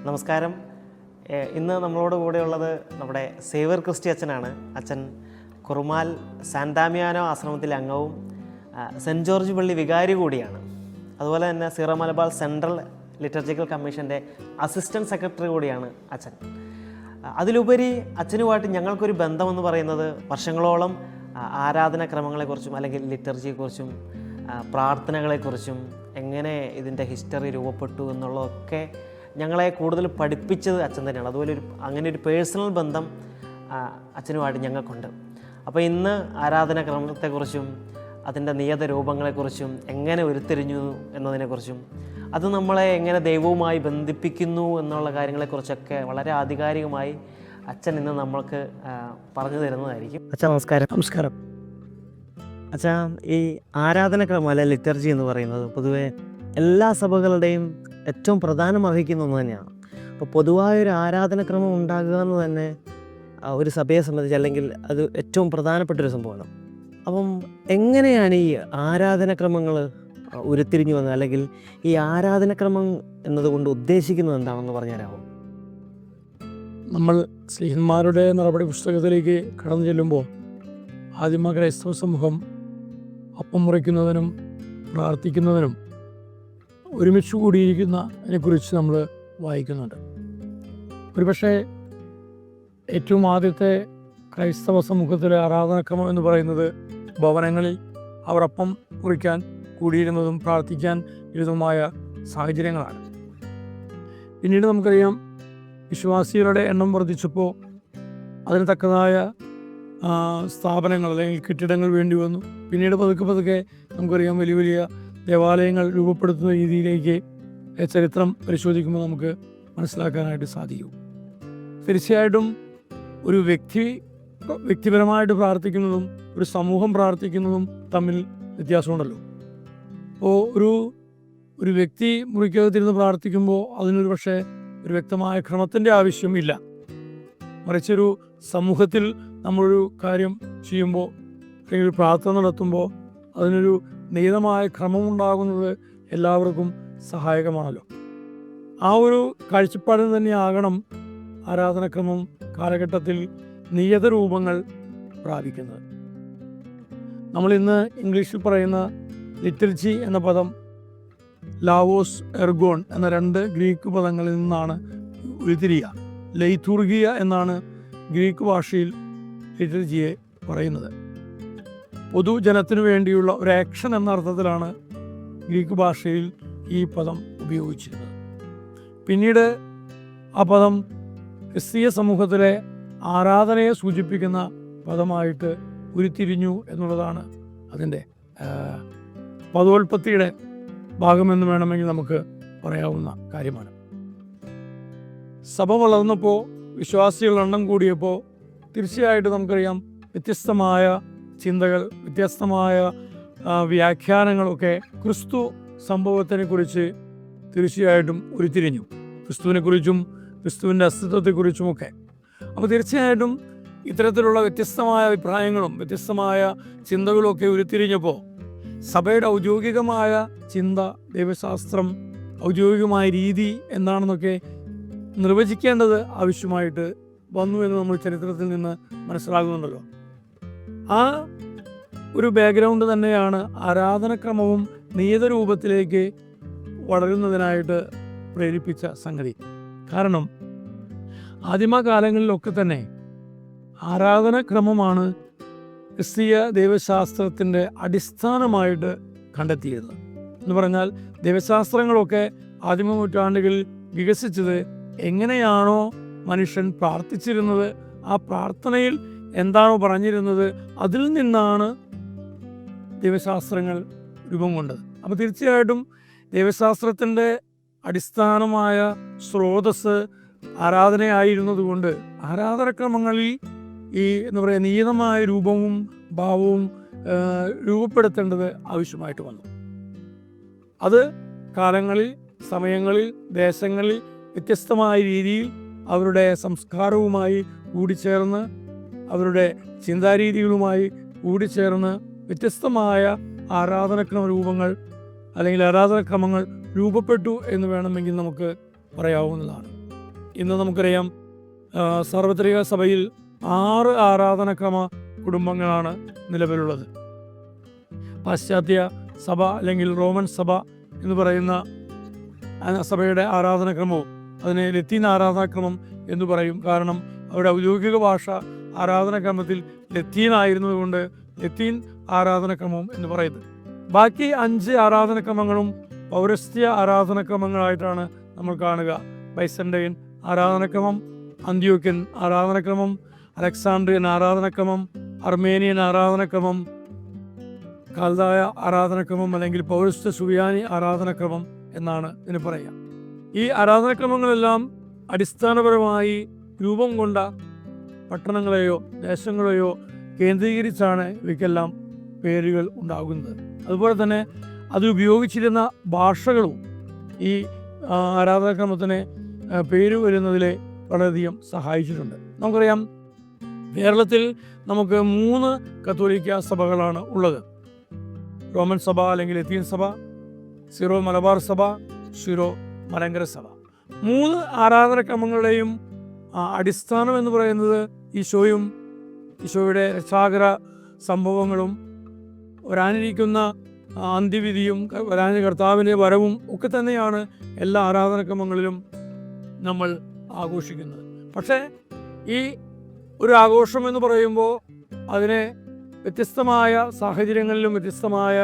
നമസ്കാരം. ഇന്ന് നമ്മളോട് കൂടെയുള്ളത് നമ്മുടെ സേവ്യർ ക്രിസ്റ്റി അച്ഛനാണ്. അച്ഛൻ കുറുമാൽ സാന്താമിയാനോ ആശ്രമത്തിലെ അംഗവും സെൻറ്റ് ജോർജ് പള്ളി വികാരി കൂടിയാണ്. അതുപോലെ തന്നെ സീറോ മലബാർ സെൻട്രൽ ലിറ്റർജിക്കൽ കമ്മീഷൻ്റെ അസിസ്റ്റൻറ്റ് സെക്രട്ടറി കൂടിയാണ് അച്ഛൻ. അതിലുപരി അച്ഛനുമായിട്ട് ഞങ്ങൾക്കൊരു ബന്ധമെന്ന് പറയുന്നത് വർഷങ്ങളോളം ആരാധനാക്രമങ്ങളെക്കുറിച്ചും അല്ലെങ്കിൽ ലിറ്റർജിയെക്കുറിച്ചും പ്രാർത്ഥനകളെക്കുറിച്ചും എങ്ങനെ ഇതിൻ്റെ ഹിസ്റ്ററി രൂപപ്പെട്ടു എന്നുള്ളതൊക്കെ ഞങ്ങളെ കൂടുതൽ പഠിപ്പിച്ചത് അച്ഛൻ തന്നെയാണ്. അതുപോലെ അങ്ങനെ ഒരു പേഴ്സണൽ ബന്ധം അച്ഛനുമായിട്ട് ഞങ്ങൾക്കുണ്ട്. അപ്പോൾ ഇന്ന് ആരാധനാക്രമത്തെക്കുറിച്ചും അതിൻ്റെ നിയത രൂപങ്ങളെക്കുറിച്ചും എങ്ങനെ ഉരുത്തിരിഞ്ഞു എന്നതിനെക്കുറിച്ചും അത് നമ്മളെ എങ്ങനെ ദൈവവുമായി ബന്ധിപ്പിക്കുന്നു എന്നുള്ള കാര്യങ്ങളെക്കുറിച്ചൊക്കെ വളരെ ആധികാരികമായി അച്ഛൻ ഇന്ന് നമ്മൾക്ക് പറഞ്ഞു തരുന്നതായിരിക്കും. അച്ഛാ നമസ്കാരം. നമസ്കാരം. അച്ഛാ, ഈ ആരാധനാക്രമം അല്ലെ ലിറ്റർജി എന്ന് പറയുന്നത് പൊതുവെ എല്ലാ സഭകളുടെയും ഏറ്റവും പ്രധാനം അർഹിക്കുന്ന ഒന്ന് തന്നെയാണ്. അപ്പോൾ പൊതുവായൊരു ആരാധനാക്രമം ഉണ്ടാകുക എന്ന് തന്നെ ഒരു സഭയെ സംബന്ധിച്ച് അല്ലെങ്കിൽ അത് ഏറ്റവും പ്രധാനപ്പെട്ടൊരു സംഭവമാണ്. അപ്പം എങ്ങനെയാണ് ഈ ആരാധനാക്രമങ്ങൾ ഉരുത്തിരിഞ്ഞു വന്നത്, അല്ലെങ്കിൽ ഈ ആരാധനാക്രമം എന്നതുകൊണ്ട് ഉദ്ദേശിക്കുന്നത് എന്താണെന്ന് പറഞ്ഞുതരാമോ? നമ്മൾ സ്ലീഹന്മാരുടെ നടപടി പുസ്തകത്തിലേക്ക് കടന്നു ചെല്ലുമ്പോൾ ആദിമ ക്രൈസ്തവ സമൂഹം അപ്പം മുറിക്കുന്നതിനും പ്രാർത്ഥിക്കുന്നതിനും ഒരുമിച്ച് കൂടിയിരിക്കുന്നതിനെക്കുറിച്ച് നമ്മൾ വായിക്കുന്നുണ്ട്. ഒരുപക്ഷെ ഏറ്റവും ആദ്യത്തെ ക്രൈസ്തവ സമൂഹത്തിലെ ആരാധനാക്രമം എന്ന് പറയുന്നത് ഭവനങ്ങളിൽ അവർ അപ്പം മുറിക്കാൻ കൂടിയിരുന്നതും പ്രാർത്ഥിക്കാൻ ഇരുന്നതുമായ സാഹചര്യങ്ങളാണ്. പിന്നീട് നമുക്കറിയാം, വിശ്വാസികളുടെ എണ്ണം വർദ്ധിച്ചപ്പോൾ അതിന് തക്കതായ സ്ഥാപനങ്ങൾ അല്ലെങ്കിൽ കെട്ടിടങ്ങൾ വേണ്ടി വന്നു. പിന്നീട് പതുക്കെ നമുക്കറിയാം വലിയ വലിയ ദേവാലയങ്ങൾ രൂപപ്പെടുത്തുന്ന രീതിയിലേക്ക് ചരിത്രം പരിശോധിക്കുമ്പോൾ നമുക്ക് മനസ്സിലാക്കാനായിട്ട് സാധിക്കും. തീർച്ചയായിട്ടും ഒരു വ്യക്തിപരമായിട്ട് പ്രാർത്ഥിക്കുന്നതും ഒരു സമൂഹം പ്രാർത്ഥിക്കുന്നതും തമ്മിൽ വ്യത്യാസമുണ്ടല്ലോ. അപ്പോൾ ഒരു വ്യക്തി മുറിക്കകത്തിരുന്ന് പ്രാർത്ഥിക്കുമ്പോൾ അതിനൊരു പക്ഷേ ഒരു വ്യക്തമായ ക്രമത്തിൻ്റെ ആവശ്യമില്ല. മറിച്ചൊരു സമൂഹത്തിൽ നമ്മളൊരു കാര്യം ചെയ്യുമ്പോൾ അല്ലെങ്കിൽ പ്രാർത്ഥന നടത്തുമ്പോൾ അതിനൊരു നിയതമായ ക്രമമുണ്ടാകുന്നത് എല്ലാവർക്കും സഹായകമാണല്ലോ. ആ ഒരു കാഴ്ചപ്പാടിൽ തന്നെയാകണം ആരാധനാക്രമം കാലഘട്ടത്തിൽ നിയത രൂപങ്ങൾ പ്രാപിക്കുന്നത്. നമ്മളിന്ന് ഇംഗ്ലീഷിൽ പറയുന്ന ലിറ്റർജി എന്ന പദം ലാവോസ് എർഗോൺ എന്ന 2 ഗ്രീക്ക് പദങ്ങളിൽ നിന്നാണ് ഉരുത്തിരിയുക. ലൈഥൂർഗിയ എന്നാണ് ഗ്രീക്ക് ഭാഷയിൽ ലിറ്റർജിയെ പറയുന്നത്. പൊതുജനത്തിനു വേണ്ടിയുള്ള ഒരു ആക്ഷൻ എന്ന അർത്ഥത്തിലാണ് ഗ്രീക്ക് ഭാഷയിൽ ഈ പദം ഉപയോഗിച്ചിരുന്നത്. പിന്നീട് ആ പദം ക്രിസ്തീയ സമൂഹത്തിലെ ആരാധനയെ സൂചിപ്പിക്കുന്ന പദമായിട്ട് ഉരുത്തിരിഞ്ഞു എന്നുള്ളതാണ് അതിൻ്റെ പദോൽപത്തിയുടെ ഭാഗമെന്ന് വേണമെങ്കിൽ നമുക്ക് പറയാവുന്ന കാര്യമാണ്. സഭ വളർന്നപ്പോൾ, വിശ്വാസികളുടെ എണ്ണം കൂടിയപ്പോൾ തീർച്ചയായിട്ടും നമുക്കറിയാം വ്യത്യസ്തമായ ചിന്തകൾ, വ്യത്യസ്തമായ വ്യാഖ്യാനങ്ങളൊക്കെ ക്രിസ്തു സംഭവത്തിനെക്കുറിച്ച് തീർച്ചയായിട്ടും ഉരുത്തിരിഞ്ഞു. ക്രിസ്തുവിനെക്കുറിച്ചും ക്രിസ്തുവിൻ്റെ അസ്തിത്വത്തെക്കുറിച്ചുമൊക്കെ. അപ്പോൾ തീർച്ചയായിട്ടും ഇത്തരത്തിലുള്ള വ്യത്യസ്തമായ അഭിപ്രായങ്ങളും വ്യത്യസ്തമായ ചിന്തകളുമൊക്കെ ഉരുത്തിരിഞ്ഞപ്പോൾ സഭയുടെ ഔദ്യോഗികമായ ചിന്ത, ദൈവശാസ്ത്രം, ഔദ്യോഗികമായ രീതി എന്താണെന്നൊക്കെ നിർവചിക്കേണ്ടത് ആവശ്യമായിട്ട് വന്നു എന്ന് നമ്മൾ ചരിത്രത്തിൽ നിന്ന് മനസ്സിലാകുന്നുണ്ടല്ലോ. ആ ഒരു ബാക്ക്ഗ്രൗണ്ട് തന്നെയാണ് ആരാധനാക്രമവും നിയത രൂപത്തിലേക്ക് വളരുന്നതിനായിട്ട് പ്രേരിപ്പിച്ച സംഗതി. കാരണം ആദിമകാലങ്ങളിലൊക്കെ തന്നെ ആരാധനാക്രമമാണ് ക്രിസ്തീയ ദൈവശാസ്ത്രത്തിൻ്റെ അടിസ്ഥാനമായിട്ട് കണ്ടെത്തിയത്. എന്ന് പറഞ്ഞാൽ ദൈവശാസ്ത്രങ്ങളൊക്കെ ആദിമ നൂറ്റാണ്ടുകളിൽ വികസിച്ചത് എങ്ങനെയാണോ മനുഷ്യൻ പ്രാർത്ഥിച്ചിരുന്നത്, ആ പ്രാർത്ഥനയിൽ എന്താണോ പറഞ്ഞിരുന്നത്, അതിൽ നിന്നാണ് ദൈവശാസ്ത്രങ്ങൾ രൂപം കൊണ്ടത്. അപ്പോൾ തീർച്ചയായിട്ടും ദൈവശാസ്ത്രത്തിൻ്റെ അടിസ്ഥാനമായ സ്രോതസ്സ് ആരാധനയായിരുന്നതുകൊണ്ട് ആരാധനാക്രമങ്ങളിൽ ഈ നിയതമായ രൂപവും ഭാവവും രൂപപ്പെടുത്തേണ്ടത് ആവശ്യമായിട്ട് വന്നു. അത് കാലങ്ങളിൽ, സമയങ്ങളിൽ, ദേശങ്ങളിൽ വ്യത്യസ്തമായ രീതിയിൽ അവരുടെ സംസ്കാരവുമായി കൂടിച്ചേർന്ന്, അവരുടെ ചിന്താരീതികളുമായി കൂടിച്ചേർന്ന് വ്യത്യസ്തമായ ആരാധനാക്രമ രൂപങ്ങൾ അല്ലെങ്കിൽ ആരാധനാക്രമങ്ങൾ രൂപപ്പെട്ടു എന്ന് വേണമെങ്കിൽ നമുക്ക് പറയാവുന്നതാണ്. ഇന്ന് നമുക്കറിയാം സാർവത്രിക സഭയിൽ 6 ആരാധനക്രമ കുടുംബങ്ങളാണ് നിലവിലുള്ളത്. പാശ്ചാത്യ സഭ അല്ലെങ്കിൽ റോമൻ സഭ എന്ന് പറയുന്ന സഭയുടെ ആരാധനാക്രമവും അതിനെ ലത്തീൻ ആരാധനാക്രമം എന്ന് പറയും. കാരണം അവരുടെ ഔദ്യോഗിക ഭാഷ ആരാധനാക്രമത്തിൽ ലത്തീൻ ആയിരുന്നതുകൊണ്ട് ലത്തീൻ ആരാധനാക്രമം എന്ന് പറയുന്നത്. ബാക്കി 5 ആരാധനാക്രമങ്ങളും പൗരസ്ത്യ ആരാധനാക്രമങ്ങളായിട്ടാണ് നമ്മൾ കാണുക. ബൈസന്റൈൻ ആരാധനാക്രമം, അന്ത്യോക്യൻ ആരാധനാക്രമം, അലക്സാണ്ട്രിയൻ ആരാധനാക്രമം, അർമേനിയൻ ആരാധനാക്രമം, കാൽദായ ആരാധനാക്രമം അല്ലെങ്കിൽ പൗരസ്ത്യ സുറിയാനി ആരാധനാക്രമം എന്നാണ് ഇതിന് പറയുക. ഈ ആരാധനാക്രമങ്ങളെല്ലാം അടിസ്ഥാനപരമായി രൂപം കൊണ്ട പട്ടണങ്ങളെയോ ദേശങ്ങളെയോ കേന്ദ്രീകരിച്ചാണ് ഇവയ്ക്കെല്ലാം പേരുകൾ ഉണ്ടാകുന്നത്. അതുപോലെ തന്നെ അത് ഉപയോഗിച്ചിരുന്ന ഭാഷകളും ഈ ആരാധനാക്രമത്തിന് പേര് വരുന്നതിൽ വളരെയധികം സഹായിച്ചിട്ടുണ്ട്. നമുക്കറിയാം, കേരളത്തിൽ നമുക്ക് 3 കത്തോലിക്ക സഭകളാണ് ഉള്ളത്. റോമൻ സഭ അല്ലെങ്കിൽ ലത്തീൻ സഭ, സീറോ മലബാർ സഭ, സീറോ മലങ്കര സഭ. 3 ആരാധനാക്രമങ്ങളുടെയും അടിസ്ഥാനം എന്ന് പറയുന്നത് ഈശോയുടെ രക്ഷാകര സംഭവങ്ങളും വരാനിരിക്കുന്ന അന്ത്യവിധിയും വരാനിരിക്കുന്ന കർത്താവിൻ്റെ വരവും ഒക്കെ തന്നെയാണ് എല്ലാ ആരാധനാക്രമങ്ങളിലും നമ്മൾ ആഘോഷിക്കുന്നത്. പക്ഷേ ഈ ഒരു ആഘോഷം എന്ന് പറയുമ്പോൾ അതിനെ വ്യത്യസ്തമായ സാഹചര്യങ്ങളിലും വ്യത്യസ്തമായ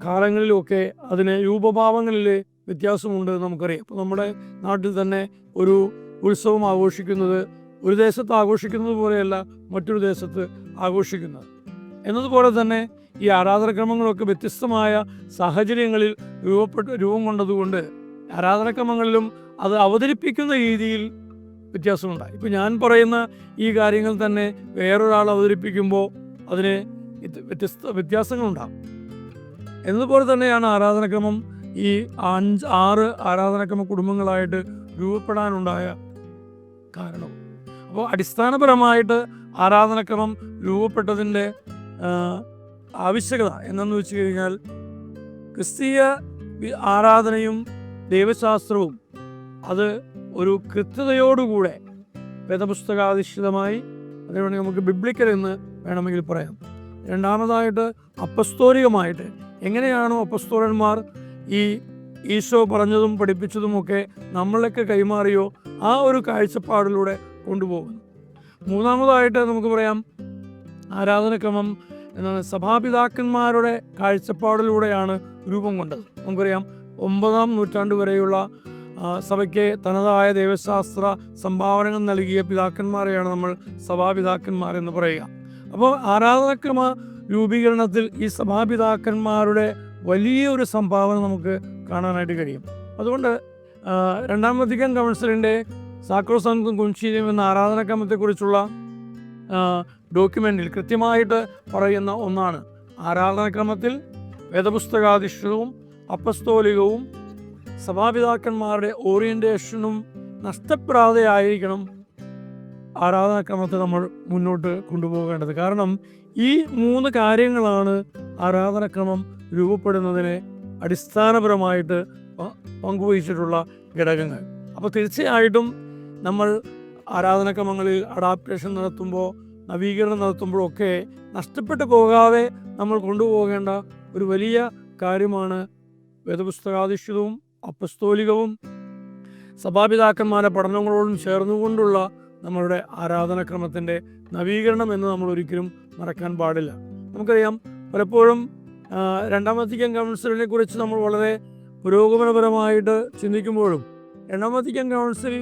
കാലങ്ങളിലുമൊക്കെ അതിന് രൂപഭാവങ്ങളിൽ വ്യത്യാസമുണ്ട് നമുക്കറിയാം. ഇപ്പോൾ നമ്മുടെ നാട്ടിൽ തന്നെ ഒരു ഉത്സവം ആഘോഷിക്കുന്നത് ഒരു ദേശത്ത് ആഘോഷിക്കുന്നത് പോലെയല്ല മറ്റൊരു ദേശത്ത് ആഘോഷിക്കുന്നത്. എന്നതുപോലെ തന്നെ ഈ ആരാധനാക്രമങ്ങളൊക്കെ വ്യത്യസ്തമായ സാഹചര്യങ്ങളിൽ രൂപം കൊണ്ടതുകൊണ്ട് ആരാധനാക്രമങ്ങളിലും അത് അവതരിപ്പിക്കുന്ന രീതിയിൽ വ്യത്യാസമുണ്ടായി. ഇപ്പോൾ ഞാൻ പറയുന്ന ഈ കാര്യങ്ങൾ തന്നെ വേറൊരാൾ അവതരിപ്പിക്കുമ്പോൾ അതിന് വ്യത്യാസങ്ങളുണ്ടാകും. എന്നതുപോലെ തന്നെയാണ് ആരാധനാക്രമം ഈ 6 ആരാധനാക്രമ കുടുംബങ്ങളായിട്ട് രൂപപ്പെടാനുണ്ടായ കാരണം. അപ്പോൾ അടിസ്ഥാനപരമായിട്ട് ആരാധനാക്രമം രൂപപ്പെട്ടതിൻ്റെ ആവശ്യകത എന്നു വെച്ച് കഴിഞ്ഞാൽ ക്രിസ്തീയ ആരാധനയും ദൈവശാസ്ത്രവും അത് ഒരു കൃത്യതയോടുകൂടെ വേദപുസ്തകാധിഷ്ഠിതമായി, അതേപോലെ നമുക്ക് ബിബ്ലിക്കൽ എന്ന് വേണമെങ്കിൽ പറയാം. രണ്ടാമതായിട്ട് അപ്പസ്തോലികമായിട്ട് എങ്ങനെയാണോ അപ്പസ്തോലന്മാർ ഈ ഈശോ പറഞ്ഞതും പഠിപ്പിച്ചതുമൊക്കെ നമ്മളിലേക്ക് കൈമാറിയോ ആ ഒരു കാഴ്ചപ്പാടിലൂടെ കൊണ്ടുപോകുന്നു. മൂന്നാമതായിട്ട് നമുക്ക് പറയാം ആരാധനാക്രമം എന്താണ് സഭാപിതാക്കന്മാരുടെ കാഴ്ചപ്പാടിലൂടെയാണ് രൂപം കൊണ്ടത്. നമുക്കറിയാം 9-ാം നൂറ്റാണ്ട് വരെയുള്ള സഭയ്ക്ക് തനതായ ദൈവശാസ്ത്ര സംഭാവനകൾ നൽകിയ പിതാക്കന്മാരെയാണ് നമ്മൾ സഭാപിതാക്കന്മാരെന്ന് പറയുക. അപ്പോൾ ആരാധനാക്രമ രൂപീകരണത്തിൽ ഈ സഭാപിതാക്കന്മാരുടെ വലിയൊരു സംഭാവന നമുക്ക് കാണാനായിട്ട് കഴിയും. അതുകൊണ്ട് 2-ാം വത്തിക്കാൻ കൗൺസിലിൻ്റെ സാക്രോസാങ്ക്തും കൊൻസീലിയം എന്ന ആരാധനാക്രമത്തെക്കുറിച്ചുള്ള ഡോക്യുമെൻറ്റിൽ കൃത്യമായിട്ട് പറയുന്ന ഒന്നാണ് ആരാധനാക്രമത്തിൽ വേദപുസ്തകാധിഷ്ഠിതവും അപ്പസ്തോലികവും സഭാപിതാക്കന്മാരുടെ ഓറിയൻറ്റേഷനും നഷ്ടപ്പെടാതെ ആയിരിക്കണം ആരാധനാക്രമത്തെ നമ്മൾ മുന്നോട്ട് കൊണ്ടുപോകേണ്ടത്. കാരണം ഈ 3 കാര്യങ്ങളാണ് ആരാധനാക്രമം രൂപപ്പെടുന്നതിന് അടിസ്ഥാനപരമായിട്ട് പങ്കുവഹിച്ചിട്ടുള്ള ഘടകങ്ങൾ. അപ്പോൾ തീർച്ചയായിട്ടും നമ്മൾ ആരാധനാക്രമങ്ങളിൽ അഡാപ്റ്റേഷൻ നടത്തുമ്പോൾ, നവീകരണം നടത്തുമ്പോഴൊക്കെ നഷ്ടപ്പെട്ടു പോകാതെ നമ്മൾ കൊണ്ടുപോകേണ്ട ഒരു വലിയ കാര്യമാണ് വേദപുസ്തകാധിഷ്ഠിതവും അപ്പസ്തോലികവും സഭാപിതാക്കന്മാരുടെ പഠനങ്ങളോടും ചേർന്നുകൊണ്ടുള്ള നമ്മളുടെ ആരാധനാക്രമത്തിൻ്റെ നവീകരണം എന്ന് നമ്മൾ ഒരിക്കലും മറക്കാൻ പാടില്ല. നമുക്കറിയാം, പലപ്പോഴും 2-ാം വത്തിക്കാൻ കൗൺസിലിനെ കുറിച്ച് നമ്മൾ വളരെ പുരോഗമനപരമായിട്ട് ചിന്തിക്കുമ്പോഴും 2-ാം വത്തിക്കാൻ കൗൺസിൽ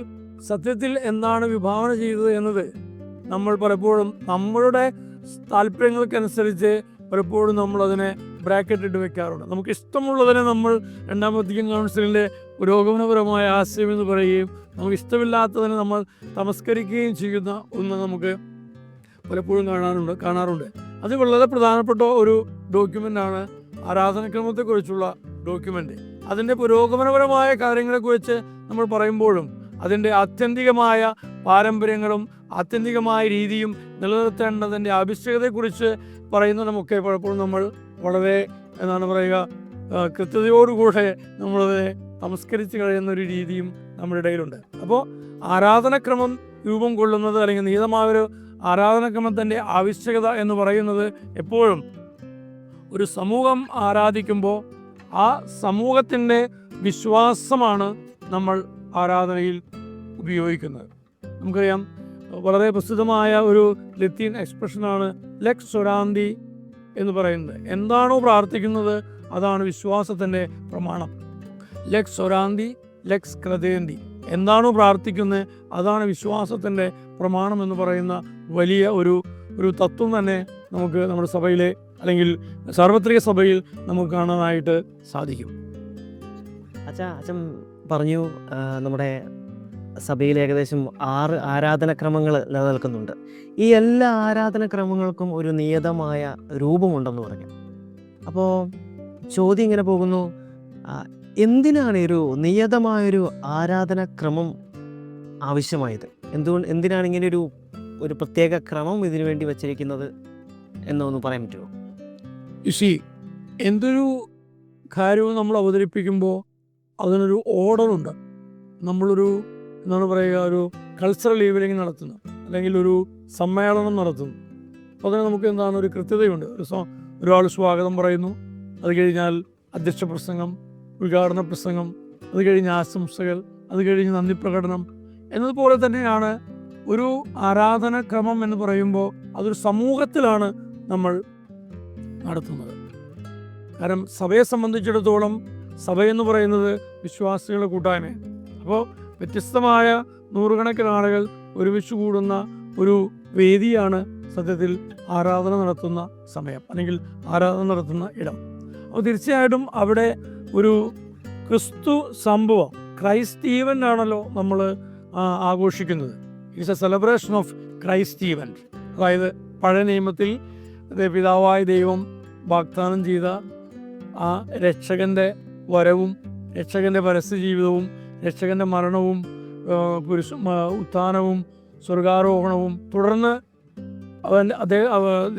സത്യത്തിൽ എന്താണ് വിഭാവന ചെയ്തത് എന്നത് നമ്മൾ പലപ്പോഴും നമ്മളുടെ താല്പര്യങ്ങൾക്കനുസരിച്ച് പലപ്പോഴും നമ്മളതിനെ ബ്രാക്കറ്റ് ഇട്ട് വെക്കാറുണ്ട്. നമുക്ക് ഇഷ്ടമുള്ളതിനെ നമ്മൾ 2-ാം വത്തിക്കാൻ കൗൺസിലിൻ്റെ പുരോഗമനപരമായ ആശയം എന്ന് പറയുകയും നമുക്ക് ഇഷ്ടമില്ലാത്തതിനെ നമ്മൾ തമസ്കരിക്കുകയും ചെയ്യുന്ന ഒന്ന് നമുക്ക് പലപ്പോഴും കാണാറുണ്ട്. അത് വളരെ പ്രധാനപ്പെട്ട ഒരു ഡോക്യുമെൻ്റാണ് ആരാധനാക്രമത്തെക്കുറിച്ചുള്ള ഡോക്യുമെൻ്റ്. അതിൻ്റെ പുരോഗമനപരമായ കാര്യങ്ങളെക്കുറിച്ച് നമ്മൾ പറയുമ്പോഴും അതിൻ്റെ ആത്യന്തികമായ പാരമ്പര്യങ്ങളും ആത്യന്തികമായ രീതിയും നിലനിർത്തേണ്ടതിൻ്റെ ആവശ്യകതയെക്കുറിച്ച് പറയുന്നതുമൊക്കെ പലപ്പോഴും നമ്മൾ വളരെ കൃത്യതയോടുകൂടെ നമ്മളതിനെ സംസ്കരിച്ച് കഴിയുന്ന ഒരു രീതിയും നമ്മുടെ ഇടയിലുണ്ട്. അപ്പോൾ ആരാധനക്രമം രൂപം കൊള്ളുന്നത് അല്ലെങ്കിൽ നിയതമായൊരു ആരാധനക്രമത്തിൻ്റെ ആവശ്യകത എന്ന് പറയുന്നത് എപ്പോഴും ഒരു സമൂഹം ആരാധിക്കുമ്പോൾ ആ സമൂഹത്തിൻ്റെ വിശ്വാസമാണ് നമ്മൾ ആരാധനയിൽ ഉപയോഗിക്കുന്നത്. നമുക്കറിയാം, വളരെ പ്രസിദ്ധമായ ഒരു ലത്തീൻ എക്സ്പ്രഷനാണ് ലെക്സ് ഒരാന്തി എന്ന് പറയുന്നത്. എന്താണോ പ്രാർത്ഥിക്കുന്നത് അതാണ് വിശ്വാസത്തിൻ്റെ പ്രമാണം. ലെക്സ് ഒരാന്തി ലെക്സ് ക്രദേന്തി, എന്താണോ പ്രാർത്ഥിക്കുന്നത് അതാണ് വിശ്വാസത്തിൻ്റെ പ്രമാണം എന്ന് പറയുന്ന വലിയ ഒരു തത്വം തന്നെ നമുക്ക് നമ്മുടെ സഭയിലെ അല്ലെങ്കിൽ സാർവത്രിക സഭയിൽ നമുക്ക് കാണാനായിട്ട് സാധിക്കും. അച്ഛൻ പറഞ്ഞു നമ്മുടെ സഭയിൽ ഏകദേശം 6 ആരാധനക്രമങ്ങൾ നിലനിൽക്കുന്നുണ്ട്. ഈ എല്ലാ ആരാധനക്രമങ്ങൾക്കും ഒരു നിയതമായ രൂപമുണ്ടെന്ന് പറഞ്ഞു. അപ്പോൾ ചോദ്യം ഇങ്ങനെ പോകുന്നു, എന്തിനാണ് ഒരു നിയതമായൊരു ആരാധനക്രമം ആവശ്യമായത്? എന്തിനാണ് ഇങ്ങനെ ഒരു പ്രത്യേക ക്രമം ഇതിനു വേണ്ടി വച്ചിരിക്കുന്നത് എന്നൊന്ന് പറയാൻ പറ്റുമോ? എന്തൊരു കാര്യവും നമ്മൾ അവതരിപ്പിക്കുമ്പോൾ അതിനൊരു ഓർഡറുണ്ട്. നമ്മളൊരു എന്താണ് പറയുക, ഒരു കൾച്ചറൽ ഈവനിങ് നടത്തുന്നു അല്ലെങ്കിൽ ഒരു സമ്മേളനം നടത്തുന്നു. അപ്പോൾ അതിന് നമുക്ക് എന്താണ് ഒരു കൃത്യതയുണ്ട്. ഒരാൾ സ്വാഗതം പറയുന്നു, അത് കഴിഞ്ഞാൽ അധ്യക്ഷ പ്രസംഗം, ഉദ്ഘാടന പ്രസംഗം, അത് കഴിഞ്ഞ് ആശംസകൾ, അത് കഴിഞ്ഞ് നന്ദി പ്രകടനം എന്നതുപോലെ തന്നെയാണ് ഒരു ആരാധനക്രമം എന്ന് പറയുമ്പോൾ അതൊരു സമൂഹത്തിലാണ് നമ്മൾ നടത്തുന്നത്. കാരണം സഭയെ സംബന്ധിച്ചിടത്തോളം സഭയെന്ന് പറയുന്നത് വിശ്വാസികളുടെ കൂട്ടായ്മയാണ്. അപ്പോൾ വ്യത്യസ്തമായ നൂറുകണക്കിന് ആളുകൾ ഒരുമിച്ച് കൂടുന്ന ഒരു വേദിയാണ് സത്യത്തിൽ ആരാധന നടത്തുന്ന സമയം അല്ലെങ്കിൽ ആരാധന നടത്തുന്ന ഇടം. അപ്പോൾ തീർച്ചയായിട്ടും അവിടെ ഒരു ക്രിസ്തു സംഭവം, ക്രൈസ്റ്റ് ഈവൻ്റ് ആണല്ലോ നമ്മൾ ആഘോഷിക്കുന്നത്. It's A celebration of Christ event. അതായത് പഴയ നിയമത്തിൽ പിതാവായ ദൈവം വാഗ്ദാനം ചെയ്ത ആ രക്ഷകൻ്റെ വരവും രക്ഷകൻ്റെ പരസ്യ ജീവിതവും രക്ഷകൻ്റെ മരണവും ഉത്ഥാനവും സ്വർഗാരോഹണവും തുടർന്ന്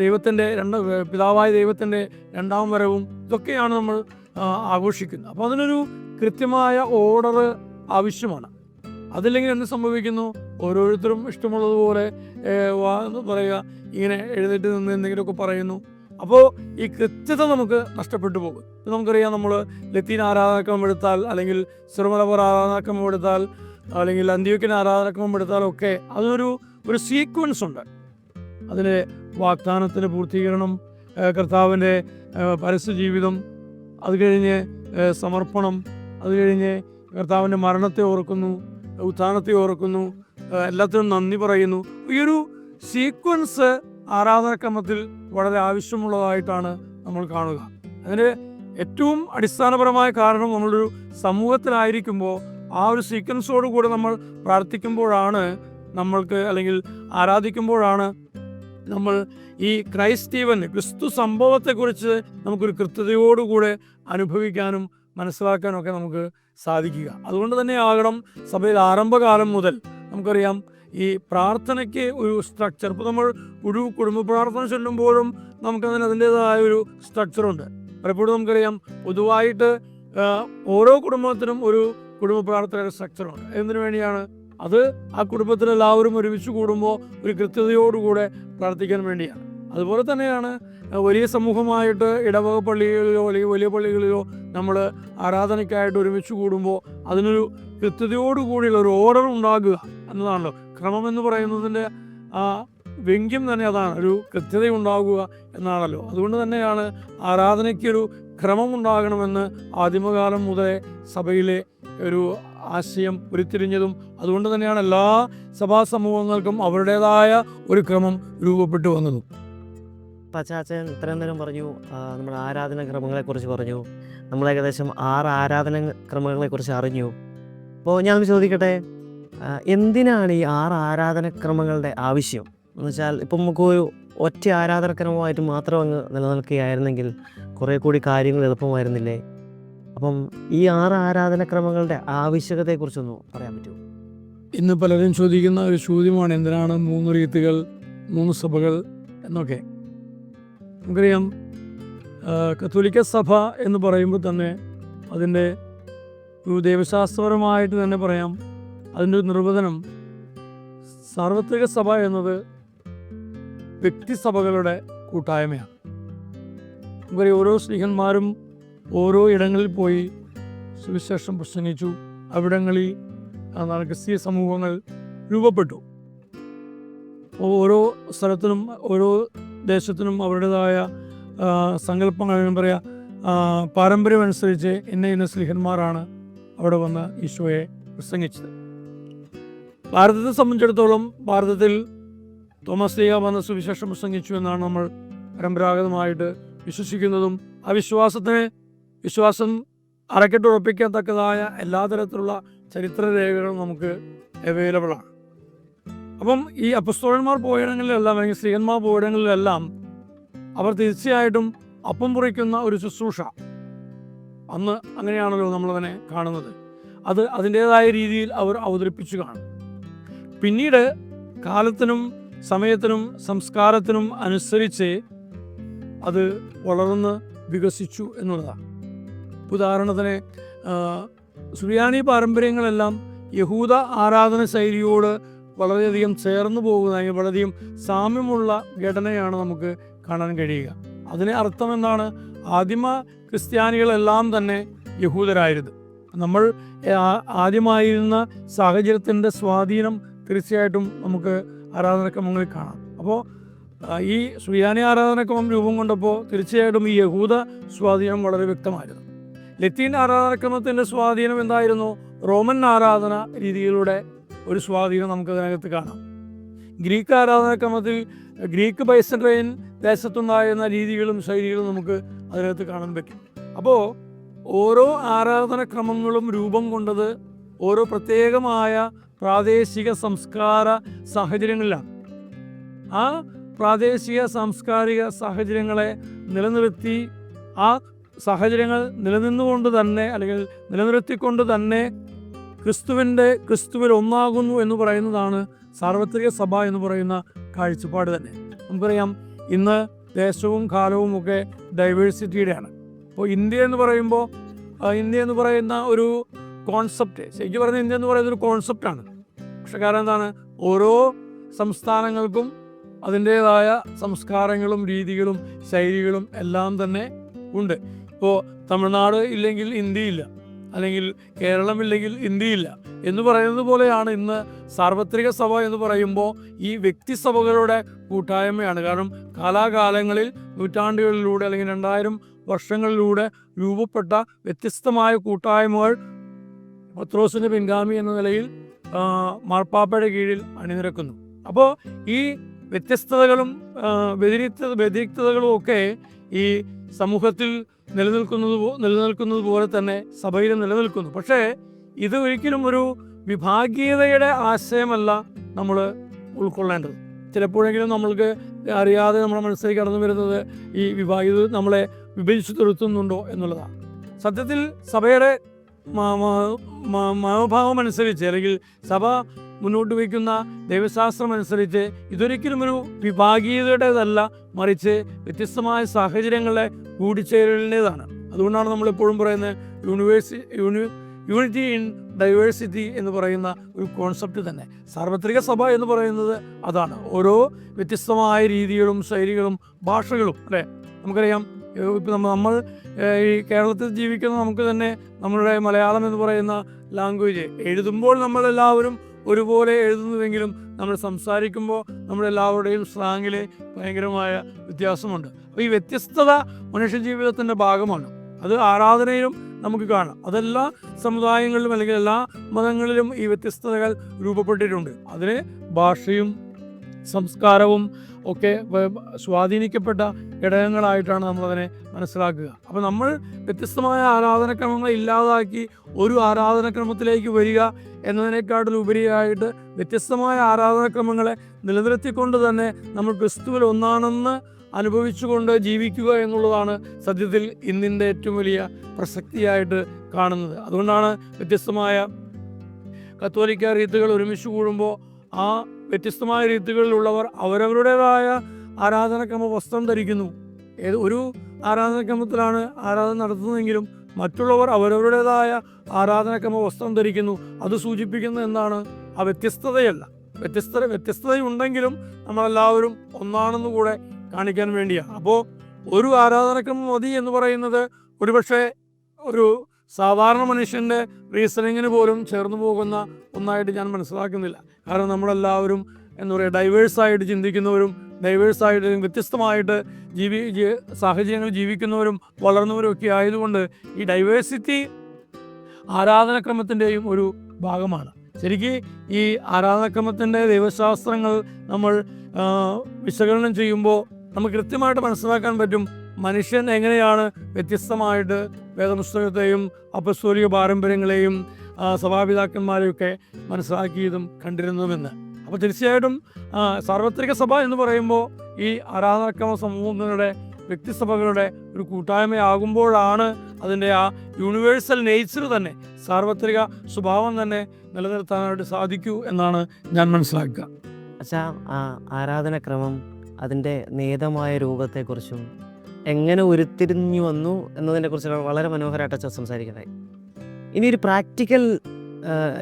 ദൈവത്തിൻ്റെ പിതാവായ ദൈവത്തിൻ്റെ രണ്ടാം വരവും ഇതൊക്കെയാണ് നമ്മൾ ആഘോഷിക്കുന്നത്. അപ്പോൾ അതിനൊരു കൃത്യമായ ഓർഡർ ആവശ്യമാണ്. അതില്ലെങ്കിൽ എന്ത് സംഭവിക്കുന്നു? ഓരോരുത്തരും ഇഷ്ടമുള്ളതുപോലെ പറയുക, ഇങ്ങനെ എഴുന്നേറ്റ് നിന്ന് എന്തെങ്കിലുമൊക്കെ പറയുന്നു. അപ്പോൾ ഈ കൃത്യത നമുക്ക് നഷ്ടപ്പെട്ടു പോകും. നമുക്കറിയാം, നമ്മൾ ലത്തീൻ ആരാധനക്രമം എടുത്താൽ അല്ലെങ്കിൽ സിറുമലബാർ ആരാധനക്രമം എടുത്താൽ അല്ലെങ്കിൽ അന്ത്യോക്യൻ ആരാധനക്രമം എടുത്താലൊക്കെ അതിനൊരു സീക്വൻസ് ഉണ്ട്. അതിന് വാഗ്ദാനത്തിൻ്റെ പൂർത്തീകരണം, കർത്താവിൻ്റെ പരസ്യ ജീവിതം, അത് കഴിഞ്ഞ് സമർപ്പണം, അത് കഴിഞ്ഞ് കർത്താവിൻ്റെ മരണത്തെ ഓർക്കുന്നു, ഉത്ഥാനത്തെ ഓർക്കുന്നു, എല്ലാത്തിനും നന്ദി പറയുന്നു. ഈ ഒരു സീക്വൻസ് ആരാധനക്രമത്തിൽ വളരെ ആവശ്യമുള്ളതായിട്ടാണ് നമ്മൾ കാണുക. അതിന് ഏറ്റവും അടിസ്ഥാനപരമായ കാരണം നമ്മളൊരു സമൂഹത്തിലായിരിക്കുമ്പോൾ ആ ഒരു സീക്വൻസോട് കൂടെ നമ്മൾ പ്രാർത്ഥിക്കുമ്പോഴാണ് നമ്മൾക്ക് അല്ലെങ്കിൽ ആരാധിക്കുമ്പോഴാണ് നമ്മൾ ഈ ക്രൈസ്റ്റ് ഈവൻ്റ്, ക്രിസ്തു സംഭവത്തെക്കുറിച്ച് നമുക്കൊരു കൃത്യതയോടുകൂടെ അനുഭവിക്കാനും മനസ്സിലാക്കാനും ഒക്കെ നമുക്ക് സാധിക്കുക. അതുകൊണ്ട് തന്നെ ആകണം സഭയിൽ ആരംഭകാലം മുതൽ നമുക്കറിയാം ഈ പ്രാർത്ഥനയ്ക്ക് ഒരു സ്ട്രക്ചർ. ഇപ്പോൾ നമ്മൾ ഒരു കുടുംബ പ്രാർത്ഥന ചൊല്ലുമ്പോഴും നമുക്കതിന് അതിൻ്റേതായ ഒരു സ്ട്രക്ചറുണ്ട്. പലപ്പോഴും നമുക്കറിയാം പൊതുവായിട്ട് ഓരോ കുടുംബത്തിനും ഒരു കുടുംബ പ്രാർത്ഥനയുടെ സ്ട്രക്ചറുണ്ട്. എന്തിനു വേണ്ടിയാണ്? അത് ആ കുടുംബത്തിലെല്ലാവരും ഒരുമിച്ച് കൂടുമ്പോൾ ഒരു കൃത്യതയോടുകൂടെ പ്രാർത്ഥിക്കാൻ വേണ്ടിയാണ്. അതുപോലെ തന്നെയാണ് വലിയ സമൂഹമായിട്ട് ഇടവക പള്ളികളിലോ അല്ലെങ്കിൽ വലിയ പള്ളികളിലോ നമ്മൾ ആരാധനയ്ക്കായിട്ട് ഒരുമിച്ച് കൂടുമ്പോൾ അതിനൊരു കൃത്യതയോടുകൂടിയുള്ള ഒരു ഓർഡർ ഉണ്ടാകുക എന്നതാണല്ലോ ക്രമം എന്ന് പറയുന്നതിൻ്റെ ആ വ്യംഗ്യം തന്നെ അതാണ്, ഒരു കൃത്യത ഉണ്ടാകുക എന്നാണല്ലോ. അതുകൊണ്ട് തന്നെയാണ് ആരാധനയ്ക്കൊരു ക്രമം ഉണ്ടാകണമെന്ന് ആദിമകാലം മുതലേ സഭയിലെ ഒരു ആശയം ഉരുത്തിരിഞ്ഞതും. അതുകൊണ്ട് തന്നെയാണ് എല്ലാ സഭാ സമൂഹങ്ങൾക്കും അവരുടേതായ ഒരു ക്രമം രൂപപ്പെട്ടു വന്നതും. പച്ചാച്ചൻ ഇത്രയും നേരം പറഞ്ഞു, നമ്മുടെ ആരാധനാക്രമങ്ങളെക്കുറിച്ച് പറഞ്ഞു, നമ്മൾ ഏകദേശം 6 ആരാധനാക്രമങ്ങളെക്കുറിച്ച് അറിഞ്ഞു. അപ്പോൾ ഞാൻ ചോദിക്കട്ടെ, എന്തിനാണ് ഈ 6 ആരാധനക്രമങ്ങളുടെ ആവശ്യം എന്ന് വെച്ചാൽ, ഇപ്പം നമുക്കൊരു ഒറ്റ ആരാധനക്രമമായിട്ട് മാത്രം അങ്ങ് നിലനിൽക്കുകയായിരുന്നെങ്കിൽ കുറേ കൂടി കാര്യങ്ങൾ എളുപ്പമായിരുന്നില്ലേ? അപ്പം ഈ 6 ആരാധനക്രമങ്ങളുടെ ആവശ്യകതയെക്കുറിച്ചൊന്ന് പറയാൻ പറ്റുമോ? ഇന്ന് പലരും ചോദിക്കുന്ന ഒരു ചോദ്യമാണ്, എന്തിനാണ് 3 റീത്തുകൾ, 3 സഭകൾ എന്നൊക്കെ. നമുക്കറിയാം, കത്തോലിക്ക സഭ എന്ന് പറയുമ്പോൾ തന്നെ അതിൻ്റെ ഒരു ദൈവശാസ്ത്രപരമായിട്ട് തന്നെ പറയാം അതിൻ്റെ ഒരു നിർവചനം, സാർവത്രിക സഭ എന്നത് വ്യക്തിസഭകളുടെ കൂട്ടായ്മയാണ്. ഇവരെ ഓരോ സ്ലീഹന്മാരും ഓരോ ഇടങ്ങളിൽ പോയി സുവിശേഷം പ്രസംഗിച്ചു. അവിടങ്ങളിൽ ക്രിസ്തീയ സമൂഹങ്ങൾ രൂപപ്പെട്ടു. ഓരോ സ്ഥലത്തിനും ഓരോ ദേശത്തിനും അവരുടേതായ സങ്കല്പങ്ങൾ, എന്താ പറയുക, പാരമ്പര്യം അനുസരിച്ച് ഇന്ന സ്ലീഹന്മാരാണ് അവിടെ വന്ന് ഈശോയെ പ്രസംഗിച്ചത്. ഭാരതത്തെ സംബന്ധിച്ചിടത്തോളം ഭാരതത്തിൽ തോമസ് ലീഹ വന്ന് സുവിശേഷം പ്രസംഗിച്ചു എന്നാണ് നമ്മൾ പരമ്പരാഗതമായിട്ട് വിശ്വസിക്കുന്നതും. ആ വിശ്വാസം അരക്കെട്ടുറപ്പിക്കത്തക്കതായ എല്ലാ തരത്തിലുള്ള ചരിത്ര രേഖകളും നമുക്ക് അവൈലബിളാണ്. അപ്പം ഈ അപ്പസ്തോലന്മാർ പോയിടങ്ങളിലെല്ലാം അല്ലെങ്കിൽ സ്ത്രീയന്മാർ പോയിടങ്ങളിലെല്ലാം അവർ തീർച്ചയായിട്ടും അപ്പം മുറിക്കുന്ന ഒരു ശുശ്രൂഷ, അന്ന് അങ്ങനെയാണല്ലോ നമ്മളതിനെ കാണുന്നത്, അത് അതിൻ്റേതായ രീതിയിൽ അവർ അവതരിപ്പിച്ചു കാണും. പിന്നീട് കാലത്തിനും സമയത്തിനും സംസ്കാരത്തിനും അനുസരിച്ച് അത് വളർന്ന് വികസിച്ചു എന്നുള്ളതാണ്. ഉദാഹരണത്തിന് സുറിയാനി പാരമ്പര്യങ്ങളെല്ലാം യഹൂദ ആരാധന ശൈലിയോട് വളരെയധികം ചേർന്ന് പോകുന്ന, വളരെയധികം സാമ്യമുള്ള ഘടനയാണ് നമുക്ക് കാണാൻ കഴിയുക. അതിന് അർത്ഥം എന്താണ്? ആദിമ ക്രിസ്ത്യാനികളെല്ലാം തന്നെ യഹൂദരായിരുന്നു. നമ്മൾ ആദ്യമായിരുന്ന സാഹചര്യത്തിൻ്റെ സ്വാധീനം തീർച്ചയായിട്ടും നമുക്ക് ആരാധനക്രമങ്ങളിൽ കാണാം. അപ്പോൾ ഈ സുറിയാനി ആരാധനക്രമം രൂപം കൊണ്ടപ്പോൾ തീർച്ചയായിട്ടും ഈ യഹൂദ സ്വാധീനം വളരെ വ്യക്തമായിരുന്നു. ലത്തീൻ ആരാധനക്രമത്തിൻ്റെ സ്വാധീനം എന്തായിരുന്നു? റോമൻ ആരാധന രീതിയിലൂടെ ഒരു സ്വാധീനം നമുക്ക് അതിനകത്ത് കാണാം. ഗ്രീക്ക് ആരാധനക്രമത്തിൽ ഗ്രീക്ക് ബൈസൻട്രൈൻ ദേശത്തുണ്ടായിരുന്ന രീതികളും ശൈലികളും നമുക്ക് അതിനകത്ത് കാണാൻ പറ്റും. അപ്പോൾ ഓരോ ആരാധനക്രമങ്ങളും രൂപം കൊണ്ടത് ഓരോ പ്രത്യേകമായ പ്രാദേശിക സംസ്കാര സാഹചര്യങ്ങളിലാണ്. ആ പ്രാദേശിക സാംസ്കാരിക സാഹചര്യങ്ങളെ നിലനിർത്തി, ആ സാഹചര്യങ്ങൾ നിലനിന്നുകൊണ്ട് തന്നെ അല്ലെങ്കിൽ നിലനിർത്തിക്കൊണ്ട് തന്നെ ക്രിസ്തുവിൽ ഒന്നാകുന്നു എന്ന് പറയുന്നതാണ് സാർവത്രിക സഭ എന്ന് പറയുന്ന കാഴ്ചപ്പാട് തന്നെ. നമുക്കറിയാം, ഇന്ന് ദേശവും കാലവും ഒക്കെ ഡൈവേഴ്സിറ്റിയുടെയാണ്. അപ്പോൾ ഇന്ത്യ എന്ന് പറയുന്ന ഒരു കോൺസെപ്റ്റ്, ശരിക്കും പറഞ്ഞാൽ ഇന്ത്യ എന്ന് പറയുന്നത് ഒരു കോൺസെപ്റ്റാണ്. പക്ഷെ കാരണം എന്താണ്? ഓരോ സംസ്ഥാനങ്ങൾക്കും അതിൻ്റേതായ സംസ്കാരങ്ങളും രീതികളും ശൈലികളും എല്ലാം തന്നെ ഉണ്ട്. ഇപ്പോൾ തമിഴ്നാട് ഇല്ലെങ്കിൽ ഇന്ത്യയില്ല, അല്ലെങ്കിൽ കേരളമില്ലെങ്കിൽ ഇന്ത്യയില്ല എന്ന് പറയുന്നത് പോലെയാണ് ഇന്ന് സാർവത്രിക സഭ എന്ന് പറയുമ്പോൾ ഈ വ്യക്തിസഭകളുടെ കൂട്ടായ്മയാണ്. കാരണം കാലാകാലങ്ങളിൽ നൂറ്റാണ്ടുകളിലൂടെ അല്ലെങ്കിൽ 2000 വർഷങ്ങളിലൂടെ രൂപപ്പെട്ട വ്യത്യസ്തമായ കൂട്ടായ്മകൾ പത്രോസിൻ്റെ പിൻഗാമി എന്ന നിലയിൽ മാർപ്പാപ്പയുടെ കീഴിൽ അണിനിരക്കുന്നു. അപ്പോൾ ഈ വ്യതിരിക്തതകളും ഒക്കെ ഈ സമൂഹത്തിൽ നിലനിൽക്കുന്നത് പോലെ തന്നെ സഭയിൽ നിലനിൽക്കുന്നു. പക്ഷേ ഇത് ഒരിക്കലും ഒരു വിഭാഗീയതയുടെ ആശയമല്ല നമ്മൾ ഉൾക്കൊള്ളേണ്ടത്. ചിലപ്പോഴെങ്കിലും നമ്മൾക്ക് അറിയാതെ നമ്മുടെ മനസ്സിലേക്ക് കടന്നു വരുന്നത് ഈ വിഭാഗീയത നമ്മളെ വിഭജിച്ചു നിർത്തുന്നുണ്ടോ എന്നുള്ളതാണ്. സത്യത്തിൽ സഭയുടെ മനോഭാവം അനുസരിച്ച് അല്ലെങ്കിൽ സഭ മുന്നോട്ട് വയ്ക്കുന്ന ദൈവശാസ്ത്രം അനുസരിച്ച് ഇതൊരിക്കലും ഒരു വിഭാഗീയതയുടേതല്ല, മറിച്ച് വ്യത്യസ്തമായ സാഹചര്യങ്ങളെ കൂടിച്ചേരലിൻ്റെതാണ്. അതുകൊണ്ടാണ് നമ്മളെപ്പോഴും പറയുന്നത് യൂണിറ്റി ഇൻ ഡൈവേഴ്സിറ്റി എന്ന് പറയുന്ന ഒരു കോൺസെപ്റ്റ് തന്നെ. സാർവത്രിക സഭ എന്ന് പറയുന്നത് അതാണ്. ഓരോ വ്യത്യസ്തമായ രീതികളും ശൈലികളും ഭാഷകളും, അല്ലേ? നമുക്കറിയാം, ഇപ്പം നമ്മൾ ഈ കേരളത്തിൽ ജീവിക്കുന്ന നമുക്ക് തന്നെ നമ്മളുടെ മലയാളം എന്ന് പറയുന്ന ലാംഗ്വേജ് എഴുതുമ്പോൾ നമ്മളെല്ലാവരും ഒരുപോലെ എഴുതുന്നുവെങ്കിലും നമ്മൾ സംസാരിക്കുമ്പോൾ നമ്മളെല്ലാവരുടെയും സ്ലാങ്ങിൽ ഭയങ്കരമായ വ്യത്യാസമുണ്ട്. അപ്പോൾ ഈ വ്യത്യസ്തത മനുഷ്യജീവിതത്തിൻ്റെ ഭാഗമാണ്. അത് ആരാധനയിലും നമുക്ക് കാണാം. അതെല്ലാ സമുദായങ്ങളിലും അല്ലെങ്കിൽ എല്ലാ മതങ്ങളിലും ഈ വ്യത്യസ്തതകൾ രൂപപ്പെട്ടിട്ടുണ്ട്. അതിന് ഭാഷയും സംസ്കാരവും ഒക്കെ സ്വാധീനിക്കപ്പെട്ട ഘടകങ്ങളായിട്ടാണ് നമ്മളതിനെ മനസ്സിലാക്കുക. അപ്പോൾ നമ്മൾ വ്യത്യസ്തമായ ആരാധനക്രമങ്ങൾ ഇല്ലാതാക്കി ഒരു ആരാധനക്രമത്തിലേക്ക് വരിക എന്നതിനേക്കാട്ടിലുപരിയായിട്ട് വ്യത്യസ്തമായ ആരാധനക്രമങ്ങളെ നിലനിർത്തിക്കൊണ്ട് തന്നെ നമ്മൾ ക്രിസ്തുവിൽ ഒന്നാണെന്ന് അനുഭവിച്ചുകൊണ്ട് ജീവിക്കുക എന്നുള്ളതാണ് സത്യത്തിൽ ഇന്നിൻ്റെ ഏറ്റവും വലിയ പ്രസക്തിയായിട്ട് കാണുന്നത്. അതുകൊണ്ടാണ് വ്യത്യസ്തമായ കത്തോലിക്ക റീത്തുകൾ ഒരുമിച്ച് കൂടുമ്പോൾ ആ വ്യത്യസ്തമായ രീതികളിലുള്ളവർ അവരവരുടേതായ ആരാധനക്രമ വസ്ത്രം ധരിക്കുന്നു. ഒരു ആരാധനക്രമത്തിലാണ് ആരാധന നടത്തുന്നതെങ്കിലും മറ്റുള്ളവർ അവരവരുടേതായ ആരാധനാക്രമ വസ്ത്രം ധരിക്കുന്നു. അത് സൂചിപ്പിക്കുന്നത് എന്താണ്? ആ വ്യത്യസ്തതയല്ല. വ്യത്യസ്തതയുണ്ടെങ്കിലും നമ്മളെല്ലാവരും ഒന്നാണെന്ന് കൂടെ കാണിക്കാൻ വേണ്ടിയാണ്. അപ്പോൾ ഒരു ആരാധനാക്രമം മതി എന്ന് പറയുന്നത് ഒരുപക്ഷെ ഒരു സാധാരണ മനുഷ്യൻ്റെ റീസണിങ്ങിന് പോലും ചേർന്ന് പോകുന്ന ഒന്നായിട്ട് ഞാൻ മനസ്സിലാക്കുന്നില്ല. കാരണം നമ്മളെല്ലാവരും എന്താ പറയുക, ഡൈവേഴ്സായിട്ട് ചിന്തിക്കുന്നവരും ഡൈവേഴ്സായിട്ട് വ്യത്യസ്തമായിട്ട് സാഹചര്യങ്ങളിൽ ജീവിക്കുന്നവരും വളർന്നവരും ഒക്കെ ആയതുകൊണ്ട് ഈ ഡൈവേഴ്സിറ്റി ആരാധനാക്രമത്തിൻ്റെയും ഒരു ഭാഗമാണ്. ശരിക്കും ഈ ആരാധനാക്രമത്തിൻ്റെ ദൈവശാസ്ത്രങ്ങൾ നമ്മൾ വിശകലനം ചെയ്യുമ്പോൾ നമുക്ക് കൃത്യമായിട്ട് മനസ്സിലാക്കാൻ പറ്റും മനുഷ്യൻ എങ്ങനെയാണ് വ്യത്യസ്തമായിട്ട് വേദപുസ്തകത്തെയും അപ്പസ്തോലിക പാരമ്പര്യങ്ങളെയും സഭാപിതാക്കന്മാരെയൊക്കെ മനസ്സിലാക്കിയതും കണ്ടിരുന്നതുമെന്ന്. അപ്പോൾ തീർച്ചയായിട്ടും സാർവത്രിക സഭ എന്ന് പറയുമ്പോൾ ഈ ആരാധനാക്രമ സമൂഹങ്ങളുടെ വ്യക്തിസഭകളുടെ ഒരു കൂട്ടായ്മയാകുമ്പോഴാണ് അതിൻ്റെ ആ യൂണിവേഴ്സൽ നേച്ചർ തന്നെ, സാർവത്രിക സ്വഭാവം തന്നെ നിലനിർത്താനായിട്ട് സാധിക്കൂ എന്നാണ് ഞാൻ മനസ്സിലാക്കുക. അച്ഛാ, ആരാധനാക്രമം അതിൻ്റെ നിയതമായ രൂപത്തെക്കുറിച്ചും എങ്ങനെ ഉരുത്തിരിഞ്ഞു വന്നു എന്നതിനെക്കുറിച്ച് വളരെ മനോഹരമായിട്ട് അച്ഛൻ സംസാരിക്കുന്നത്. ഇനി ഒരു പ്രാക്ടിക്കൽ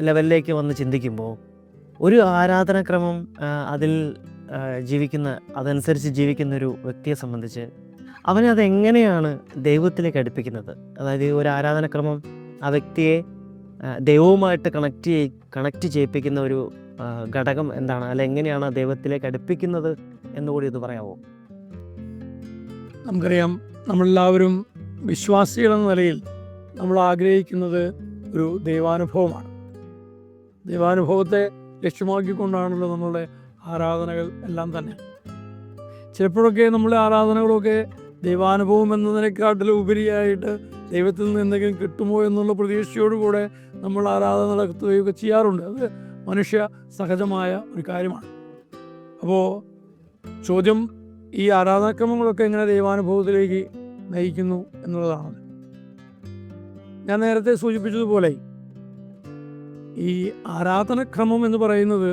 ലെവലിലേക്ക് വന്ന് ചിന്തിക്കുമ്പോൾ ഒരു ആരാധനാക്രമം അതിൽ അതനുസരിച്ച് ജീവിക്കുന്ന ഒരു വ്യക്തിയെ സംബന്ധിച്ച് അവനെ അതെങ്ങനെയാണ് ദൈവത്തിലേക്ക് അടുപ്പിക്കുന്നത്? അതായത് ഒരു ആരാധനാക്രമം ആ വ്യക്തിയെ ദൈവവുമായിട്ട് കണക്റ്റ് ചെയ്യിപ്പിക്കുന്ന ഒരു ഘടകം എന്താണ്, അല്ല എങ്ങനെയാണ് ദൈവത്തിലേക്ക് അടുപ്പിക്കുന്നത് എന്നുകൂടി ഇത് പറയാമോ? നമുക്കറിയാം, നമ്മളെല്ലാവരും വിശ്വാസികളെന്ന നിലയിൽ നമ്മൾ ആഗ്രഹിക്കുന്നത് ഒരു ദൈവാനുഭവമാണ്. ദൈവാനുഭവത്തെ ലക്ഷ്യമാക്കിക്കൊണ്ടാണല്ലോ നമ്മളുടെ ആരാധനകൾ എല്ലാം തന്നെ. ചിലപ്പോഴൊക്കെ നമ്മളുടെ ആരാധനകളൊക്കെ ദൈവാനുഭവം എന്നതിനെക്കാട്ടിലും ഉപരിയായിട്ട് ദൈവത്തിൽ നിന്ന് എന്തെങ്കിലും കിട്ടുമോ എന്നുള്ള പ്രതീക്ഷയോടുകൂടെ നമ്മൾ ആരാധന നടത്തുകയൊക്കെ ചെയ്യാറുണ്ട്. അത് മനുഷ്യ സഹജമായ ഒരു കാര്യമാണ്. അപ്പോൾ ചോദ്യം, ഈ ആരാധനാക്രമങ്ങളൊക്കെ എങ്ങനെ ദൈവാനുഭവത്തിലേക്ക് നയിക്കുന്നു എന്നുള്ളതാണ്. ഞാൻ നേരത്തെ സൂചിപ്പിച്ചതുപോലെ ഈ ആരാധനാക്രമം എന്ന് പറയുന്നത്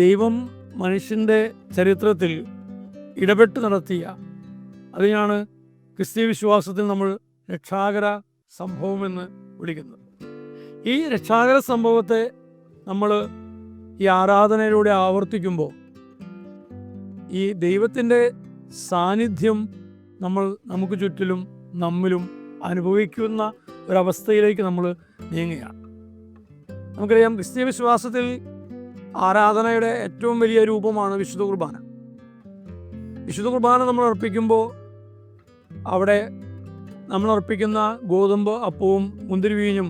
ദൈവം മനുഷ്യൻ്റെ ചരിത്രത്തിൽ ഇടപെട്ട് നടത്തിയ, അതിനാണ് ക്രിസ്തീയ വിശ്വാസത്തിൽ നമ്മൾ രക്ഷാകര സംഭവമെന്ന് വിളിക്കുന്നത്. ഈ രക്ഷാകര സംഭവത്തെ നമ്മൾ ഈ ആരാധനയിലൂടെ ആവർത്തിക്കുമ്പോൾ ഈ ദൈവത്തിൻ്റെ സാന്നിധ്യം നമുക്ക് ചുറ്റിലും നമ്മിലും അനുഭവിക്കുന്ന ഒരവസ്ഥയിലേക്ക് നമ്മൾ നീങ്ങുകയാണ്. നമുക്കറിയാം, ക്രിസ്തീയ വിശ്വാസത്തിൽ ആരാധനയുടെ ഏറ്റവും വലിയ രൂപമാണ് വിശുദ്ധ കുർബാന. വിശുദ്ധ കുർബാന നമ്മൾ അർപ്പിക്കുമ്പോൾ അവിടെ നമ്മൾ അർപ്പിക്കുന്ന ഗോതമ്പ് അപ്പവും മുന്തിരിവീഞ്ഞും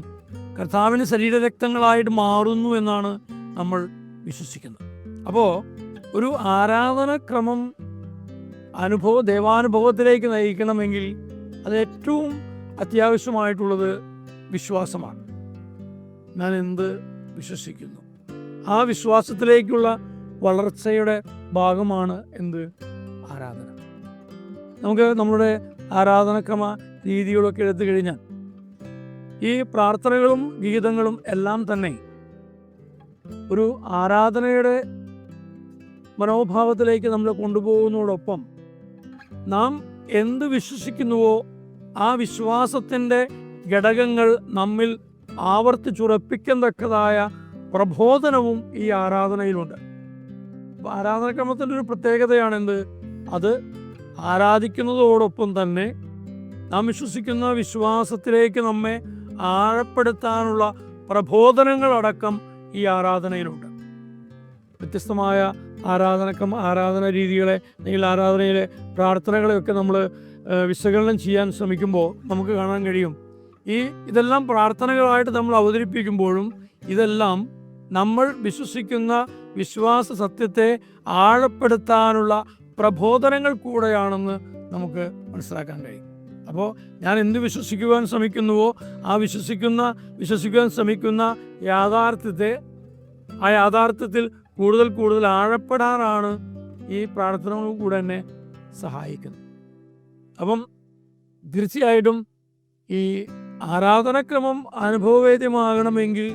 കർത്താവിന് ശരീരരക്തങ്ങളായിട്ട് മാറുന്നു എന്നാണ് നമ്മൾ വിശ്വസിക്കുന്നത്. അപ്പോൾ ഒരു ആരാധനാക്രമം ദൈവാനുഭവത്തിലേക്ക് നയിക്കണമെങ്കിൽ അത് ഏറ്റവും അത്യാവശ്യമായിട്ടുള്ളത് വിശ്വാസമാണ്. ഞാൻ എന്ത് വിശ്വസിക്കുന്നു, ആ വിശ്വാസത്തിലേക്കുള്ള വളർച്ചയുടെ ഭാഗമാണ് ആരാധന. നമുക്ക് നമ്മളുടെ ആരാധനാക്രമ രീതികളൊക്കെ എടുത്തു കഴിഞ്ഞാൽ ഈ പ്രാർത്ഥനകളും ഗീതങ്ങളും എല്ലാം തന്നെ ഒരു ആരാധനയുടെ മനോഭാവത്തിലേക്ക് നമ്മളെ കൊണ്ടുപോകുന്നതോടൊപ്പം നാം എന്ത് വിശ്വസിക്കുന്നുവോ ആ വിശ്വാസത്തിൻ്റെ ഘടകങ്ങൾ നമ്മിൽ ആവർത്തിച്ചുറപ്പിക്കത്തക്കതായ പ്രബോധനവും ഈ ആരാധനയിലുണ്ട്. ആരാധനാക്രമത്തിൻ്റെ ഒരു പ്രത്യേകതയാണ് അത് ആരാധിക്കുന്നതോടൊപ്പം തന്നെ നാം വിശ്വസിക്കുന്ന വിശ്വാസത്തിലേക്ക് നമ്മെ ആഴപ്പെടുത്താനുള്ള പ്രബോധനങ്ങളടക്കം ഈ ആരാധനയിലുണ്ട്. വ്യത്യസ്തമായ ആരാധന രീതികളെ അല്ലെങ്കിൽ ആരാധനയിലെ പ്രാർത്ഥനകളെയൊക്കെ നമ്മൾ വിശകലനം ചെയ്യാൻ ശ്രമിക്കുമ്പോൾ നമുക്ക് കാണാൻ കഴിയും, ഇതെല്ലാം പ്രാർത്ഥനകളായിട്ട് നമ്മൾ അവതരിപ്പിക്കുമ്പോഴും ഇതെല്ലാം നമ്മൾ വിശ്വസിക്കുന്ന വിശ്വാസ സത്യത്തെ ആഴപ്പെടുത്താനുള്ള പ്രബോധനങ്ങൾ കൂടെയാണെന്ന് നമുക്ക് മനസ്സിലാക്കാൻ കഴിയും. അപ്പോൾ ഞാൻ എന്ത് വിശ്വസിക്കുവാൻ ശ്രമിക്കുന്നുവോ ആ വിശ്വസിക്കുവാൻ ശ്രമിക്കുന്ന യാഥാർത്ഥ്യത്തിൽ കൂടുതൽ ആഴപ്പെടാനാണ് ഈ പ്രാർത്ഥനകൾ കൂടെ എന്നെ സഹായിക്കുന്നത്. അപ്പം തീർച്ചയായിട്ടും ഈ ആരാധനാക്രമം അനുഭവവേദ്യമാകണമെങ്കിൽ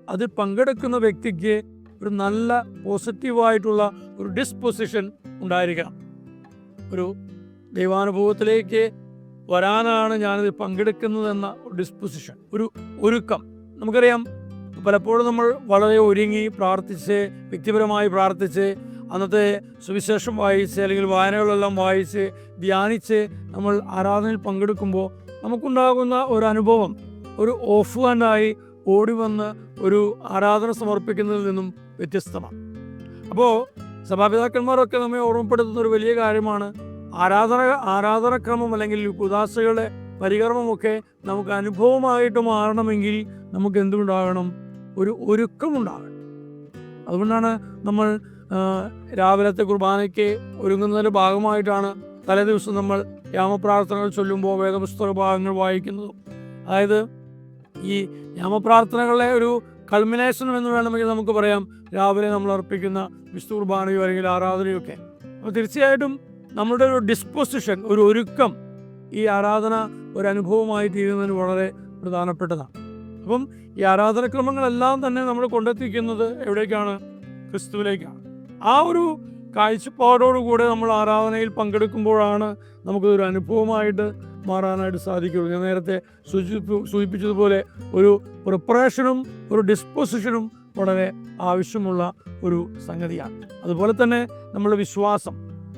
അതിൽ പങ്കെടുക്കുന്ന വ്യക്തിക്ക് ഒരു നല്ല പോസിറ്റീവായിട്ടുള്ള ഒരു ഡിസ്പൊസിഷൻ ഉണ്ടായിരിക്കണം. ഒരു ദൈവാനുഭവത്തിലേക്ക് വരാനാണ് ഞാനിത് പങ്കെടുക്കുന്നതെന്ന ഡിസ്പൊസിഷൻ, ഒരു ഒരുക്കം. നമുക്കറിയാം, പലപ്പോഴും നമ്മൾ വളരെ ഒരുങ്ങി പ്രാർത്ഥിച്ച്, വ്യക്തിപരമായി പ്രാർത്ഥിച്ച്, അന്നത്തെ സുവിശേഷം വായിച്ച് അല്ലെങ്കിൽ വായനകളെല്ലാം വായിച്ച് ധ്യാനിച്ച് നമ്മൾ ആരാധനയിൽ പങ്കെടുക്കുമ്പോൾ നമുക്കുണ്ടാകുന്ന ഒരു അനുഭവം ഒരു ഓഫ് ഹാൻഡായി ഓടി വന്ന് ഒരു ആരാധന സമർപ്പിക്കുന്നതിൽ നിന്നും വ്യത്യസ്തമാണ്. അപ്പോൾ സഭാപിതാക്കന്മാരൊക്കെ നമ്മെ ഓർമ്മപ്പെടുത്തുന്ന ഒരു വലിയ കാര്യമാണ് ആരാധനക്രമം അല്ലെങ്കിൽ ഉദാസകളുടെ പരികർമ്മമൊക്കെ നമുക്ക് അനുഭവമായിട്ട് മാറണമെങ്കിൽ നമുക്ക് എന്തുണ്ടാകണം? ഒരു ഒരുക്കമുണ്ടാകണം. അതുകൊണ്ടാണ് നമ്മൾ രാവിലത്തെ കുർബാനയ്ക്ക് ഒരുങ്ങുന്നതിൻ്റെ ഭാഗമായിട്ടാണ് തലേ ദിവസം നമ്മൾ യാമപ്രാർത്ഥനകൾ ചൊല്ലുമ്പോൾ വേദപുസ്തക ഭാഗങ്ങൾ വായിക്കുന്നതും. അതായത് ഈ യാമപ്രാർത്ഥനകളെ ഒരു കൾമിനേഷൻ എന്ന് വേണമെങ്കിൽ നമുക്ക് പറയാം രാവിലെ നമ്മൾ അർപ്പിക്കുന്ന വിശുദ്ധ കുർബാനയോ അല്ലെങ്കിൽ ആരാധനയോ ഒക്കെ. അപ്പോൾ തീർച്ചയായിട്ടും നമ്മുടെ ഒരു ഡിസ്പൊസിഷൻ, ഒരു ഒരുക്കം ഈ ആരാധന ഒരു അനുഭവമായി തീരുന്നതിന് വളരെ പ്രധാനപ്പെട്ടതാണ്. അപ്പം ഈ ആരാധനക്രമങ്ങളെല്ലാം തന്നെ നമ്മൾ കൊണ്ടെത്തിക്കുന്നത് എവിടേക്കാണ്? ക്രിസ്തുവിലേക്കാണ്. ആ ഒരു കാഴ്ചപ്പാടോടുകൂടെ നമ്മൾ ആരാധനയിൽ പങ്കെടുക്കുമ്പോഴാണ് നമുക്കൊരു അനുഭവമായിട്ട് മാറാനായിട്ട് സാധിക്കുള്ളൂ. ഞാൻ നേരത്തെ സൂചിപ്പിച്ചതുപോലെ ഒരു പ്രിപ്പറേഷനും ഒരു ഡിസ്പൊസിഷനും വളരെ ആവശ്യമുള്ള ഒരു സംഗതിയാണ്. അതുപോലെ തന്നെ നമ്മുടെ വിശ്വാസം,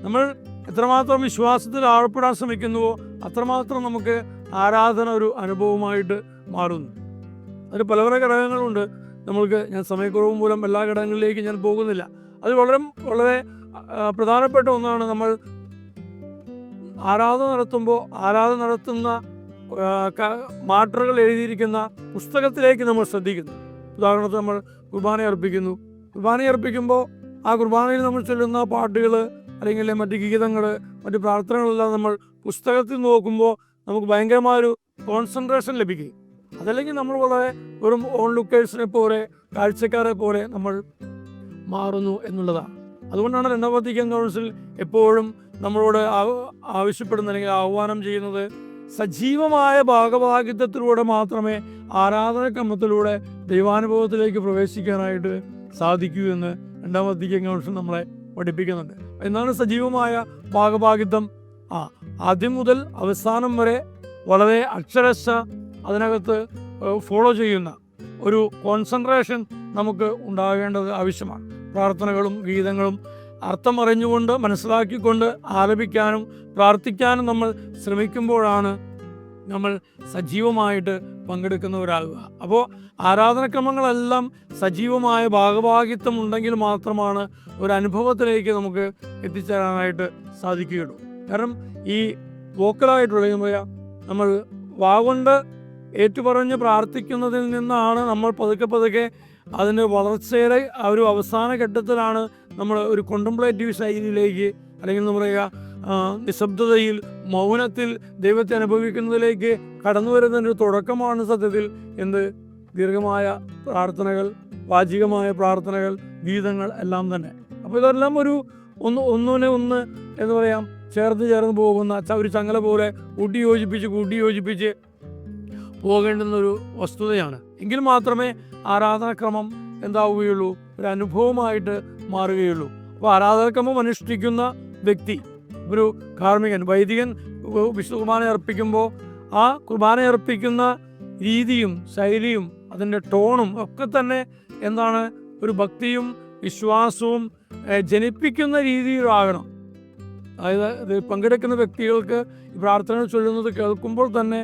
നമ്മൾ എത്രമാത്രം വിശ്വാസത്തിൽ ആഴപ്പെടാൻ ശ്രമിക്കുന്നുവോ അത്രമാത്രം നമുക്ക് ആരാധന ഒരു അനുഭവമായിട്ട് മാറുന്നു. അതിന് പല പല ഘടകങ്ങളുണ്ട്. ഞാൻ സമയക്കുറവ് മൂലം എല്ലാ ഘടകങ്ങളിലേക്കും ഞാൻ പോകുന്നില്ല. അത് വളരെ വളരെ പ്രധാനപ്പെട്ട ഒന്നാണ്. നമ്മൾ ആരാധന നടത്തുന്ന മാറ്ററുകൾ എഴുതിയിരിക്കുന്ന പുസ്തകത്തിലേക്ക് നമ്മൾ ശ്രദ്ധിക്കുന്നു. ഉദാഹരണത്തിന് നമ്മൾ കുർബാന അർപ്പിക്കുമ്പോൾ ആ കുർബാനയിൽ നമ്മൾ ചൊല്ലുന്ന പാട്ടുകൾ അല്ലെങ്കിൽ മറ്റ് ഗീതങ്ങൾ, മറ്റ് പ്രാർത്ഥനകളെല്ലാം നമ്മൾ പുസ്തകത്തിൽ നോക്കുമ്പോൾ നമുക്ക് ഭയങ്കരമായൊരു കോൺസെൻട്രേഷൻ ലഭിക്കും. അതല്ലെങ്കിൽ നമ്മൾ വളരെ വെറും ഓൺ ലുക്കേഴ്സിനെ പോലെ, കാഴ്ചക്കാരെ പോലെ നമ്മൾ മാറുന്നു എന്നുള്ളതാണ്. അതുകൊണ്ടാണ് രണ്ടാം വത്തിക്കാൻ കൗൺസിൽ എപ്പോഴും നമ്മളോട് ആവശ്യപ്പെടുന്ന അല്ലെങ്കിൽ ആഹ്വാനം ചെയ്യുന്നത് സജീവമായ ഭാഗഭാഗിത്വത്തിലൂടെ മാത്രമേ ആരാധനക്രമത്തിലൂടെ ദൈവാനുഭവത്തിലേക്ക് പ്രവേശിക്കാനായിട്ട് സാധിക്കൂ എന്ന് രണ്ടാം വത്തിക്കാൻ കൗൺസിൽ നമ്മളെ പഠിപ്പിക്കുന്നുണ്ട്. എന്താണ് സജീവമായ ഭാഗഭാഗിത്വം? ആദ്യം മുതൽ അവസാനം വരെ വളരെ അക്ഷരശ അതിനകത്ത് ഫോളോ ചെയ്യുന്ന ഒരു കോൺസെൻട്രേഷൻ നമുക്ക് ഉണ്ടാകേണ്ടത് ആവശ്യമാണ്. പ്രാർത്ഥനകളും ഗീതങ്ങളും അർത്ഥം അറിഞ്ഞുകൊണ്ട് മനസ്സിലാക്കിക്കൊണ്ട് ആലപിക്കാനും പ്രാർത്ഥിക്കാനും നമ്മൾ ശ്രമിക്കുമ്പോഴാണ് നമ്മൾ സജീവമായിട്ട് പങ്കെടുക്കുന്നവരാകുക. അപ്പോൾ ആരാധനക്രമങ്ങളെല്ലാം സജീവമായ ഭാഗഭാഗിത്വം ഉണ്ടെങ്കിൽ മാത്രമാണ് ഒരു അനുഭവത്തിലേക്ക് നമുക്ക് എത്തിച്ചേരാനായിട്ട് സാധിക്കുകയുള്ളൂ. കാരണം ഈ വോക്കലായിട്ടുള്ള നമ്മൾ വാഗൊണ്ട് ഏറ്റുപറഞ്ഞ് പ്രാർത്ഥിക്കുന്നതിൽ നിന്നാണ് നമ്മൾ പതുക്കെ അതിൻ്റെ വളർച്ചയുടെ ആ ഒരു അവസാന ഘട്ടത്തിലാണ് നമ്മൾ ഒരു കോണ്ടംപ്ലേറ്റീവ് ശൈലിയിലേക്ക് അല്ലെങ്കിൽ നമ്മൾ നിശബ്ദതയിൽ മൗനത്തിൽ ദൈവത്തെ അനുഭവിക്കുന്നതിലേക്ക് കടന്നു വരുന്നതിൻ്റെ തുടക്കമാണ് സത്യത്തിൽ ദീർഘമായ പ്രാർത്ഥനകൾ, വാചികമായ പ്രാർത്ഥനകൾ, ഗീതങ്ങൾ എല്ലാം തന്നെ. അപ്പോൾ ഇതെല്ലാം ഒന്നിനെ എന്ന് പറയാം ചേർന്ന് പോകുന്ന ഒരു ചങ്ങല പോലെ കൂട്ടിയോജിപ്പിച്ച് പോകേണ്ടുന്നൊരു വസ്തുതയാണ്. എങ്കിൽ മാത്രമേ ആരാധനാക്രമം എന്താവുകയുള്ളൂ? ഒരു അനുഭവമായിട്ട് മാറുകയുള്ളൂ. അപ്പോൾ ആരാധനാക്രമം അനുഷ്ഠിക്കുന്ന വ്യക്തി, ഒരു കാർമ്മികൻ, വൈദികൻ വിശുദ്ധ കുർബാന അർപ്പിക്കുമ്പോൾ ആ കുർബാന അർപ്പിക്കുന്ന രീതിയും ശൈലിയും അതിൻ്റെ ടോണും ഒക്കെ തന്നെ ഒരു ഭക്തിയും വിശ്വാസവും ജനിപ്പിക്കുന്ന രീതിയിലാകണം. അതായത് പങ്കെടുക്കുന്ന വ്യക്തികൾക്ക് പ്രാർത്ഥന ചൊല്ലുന്നത് കേൾക്കുമ്പോൾ തന്നെ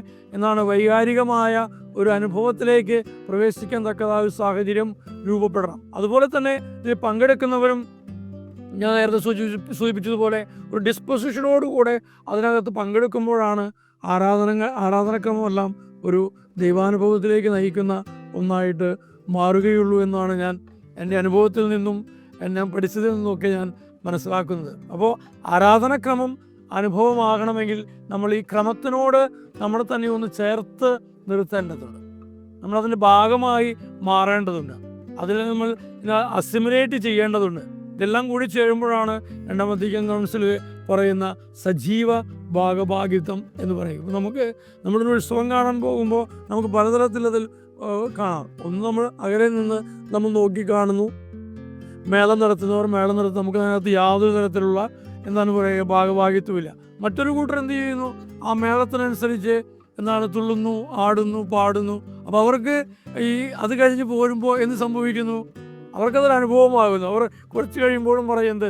വൈകാരികമായ ഒരു അനുഭവത്തിലേക്ക് പ്രവേശിക്കാൻ തക്കതായ ഒരു സാഹചര്യം രൂപപ്പെടണം. അതുപോലെ തന്നെ ഇതിൽ പങ്കെടുക്കുന്നവരും ഞാൻ നേരത്തെ സൂചിപ്പിച്ചതുപോലെ ഒരു ഡിസ്പൊസിഷനോടുകൂടെ അതിനകത്ത് പങ്കെടുക്കുമ്പോഴാണ് ആരാധനക്രമമെല്ലാം ഒരു ദൈവാനുഭവത്തിലേക്ക് നയിക്കുന്ന ഒന്നായിട്ട് മാറുകയുള്ളൂ എന്നാണ് ഞാൻ എൻ്റെ അനുഭവത്തിൽ നിന്നും ഞാൻ പഠിച്ചതിൽ നിന്നുമൊക്കെ ഞാൻ മനസ്സിലാക്കുന്നത്. അപ്പോൾ ആരാധനക്രമം അനുഭവമാകണമെങ്കിൽ നമ്മൾ ഈ ക്രമത്തിനോട് നമ്മളെ തന്നെ ഒന്ന് ചേർത്ത് നിർത്തേണ്ടതുണ്ട്. നമ്മളതിൻ്റെ ഭാഗമായി മാറേണ്ടതുണ്ട്. അതിൽ നമ്മൾ അസിമുലേറ്റ് ചെയ്യേണ്ടതുണ്ട്. ഇതെല്ലാം കൂടി ചേരുമ്പോഴാണ് രണ്ടാം വത്തിക്കാൻ കൗൺസിൽ പറയുന്ന സജീവ ഭാഗഭാഗിത്വം എന്ന് പറയും. നമ്മളൊരു ഉത്സവം കാണാൻ പോകുമ്പോൾ നമുക്ക് പലതരത്തിലതിൽ കാണാം. ഒന്ന്, നമ്മൾ അകലെ നിന്ന് നമ്മൾ നോക്കി കാണുന്നു, മേളം നടത്തുന്നവർ മേളം നടത്തും, നമുക്ക് അതിനകത്ത് യാതൊരു തരത്തിലുള്ള ഭാഗഭാഗിത്വമില്ല. മറ്റൊരു കൂട്ടർ എന്ത് ചെയ്യുന്നു? ആ മേളത്തിനനുസരിച്ച് എന്താണ് തുള്ളുന്നു, ആടുന്നു, പാടുന്നു. അപ്പോൾ അവർക്ക് ഈ അത് കഴിഞ്ഞ് പോരുമ്പോൾ എന്ത് സംഭവിക്കുന്നു? അവർക്കതൊരു അനുഭവമാകുന്നു. അവർ കുറച്ച് കഴിയുമ്പോഴും പറയുന്നത്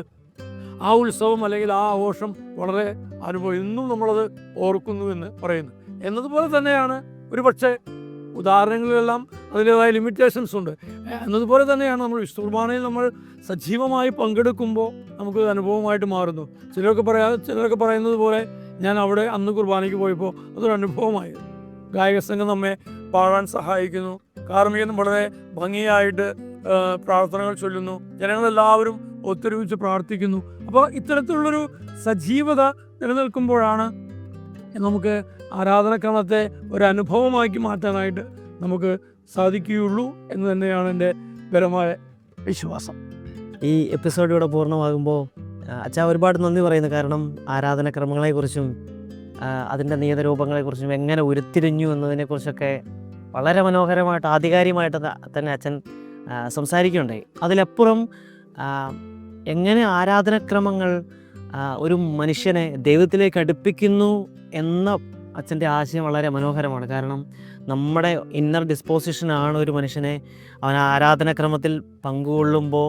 ആ ഉത്സവം അല്ലെങ്കിൽ ആ ആഘോഷം വളരെ അനുഭവം, ഇന്നും നമ്മളത് ഓർക്കുന്നു എന്ന് പറയുന്നു. എന്നതുപോലെ തന്നെയാണ് ഒരു പക്ഷേ ഉദാഹരണങ്ങളിലെല്ലാം അതിൻ്റെതായ ലിമിറ്റേഷൻസ് ഉണ്ട്. എന്നതുപോലെ തന്നെയാണ് നമ്മൾ വിശുദ്ധ കുർബാനയിൽ നമ്മൾ സജീവമായി പങ്കെടുക്കുമ്പോൾ നമുക്ക് അനുഭവമായിട്ട് മാറുന്നു. ചിലരൊക്കെ പറയുന്നത് പോലെ ഞാൻ അവിടെ അന്ന് കുർബാനയ്ക്ക് പോയപ്പോൾ അതൊരു അനുഭവമായി. ഗായക സംഘം നമ്മെ പാടാൻ സഹായിക്കുന്നു. കാർമ്മികൻ വളരെ ഭംഗിയായിട്ട് പ്രാർത്ഥനകൾ ചൊല്ലുന്നു. ജനങ്ങളെല്ലാവരും ഒത്തൊരുമിച്ച് പ്രാർത്ഥിക്കുന്നു. അപ്പോൾ ഇത്തരത്തിലുള്ളൊരു സജീവത നിലനിൽക്കുമ്പോഴാണ് നമുക്ക് ആരാധനക്രമത്തെ ഒരു അനുഭവമാക്കി മാറ്റാനായിട്ട് നമുക്ക് സാധിക്കുകയുള്ളൂ എന്ന് തന്നെയാണ് എൻ്റെ പരമായ വിശ്വാസം. ഈ എപ്പിസോഡ് ഇവിടെ പൂർണ്ണമാകുമ്പോൾ അച്ഛാ ഒരുപാട് നന്ദി പറയുന്നു. കാരണം ആരാധനക്രമങ്ങളെക്കുറിച്ചും അതിൻ്റെ നിയതരൂപങ്ങളെക്കുറിച്ചും എങ്ങനെ ഉരുത്തിരിഞ്ഞു എന്നതിനെക്കുറിച്ചൊക്കെ വളരെ മനോഹരമായിട്ട് ആധികാരികമായിട്ട് തന്നെ അച്ഛൻ സംസാരിക്കുകയുണ്ടായി. അതിലപ്പുറം എങ്ങനെ ആരാധനക്രമങ്ങൾ ഒരു മനുഷ്യനെ ദൈവത്തിലേക്ക് അടുപ്പിക്കുന്നു എന്ന അച്ഛൻ്റെ ആശയം വളരെ മനോഹരമാണ്. കാരണം നമ്മുടെ ഇന്നർ ഡിസ്പോസിഷനാണ് ഒരു മനുഷ്യനെ അവൻ ആരാധനാക്രമത്തിൽ പങ്കുകൊള്ളുമ്പോൾ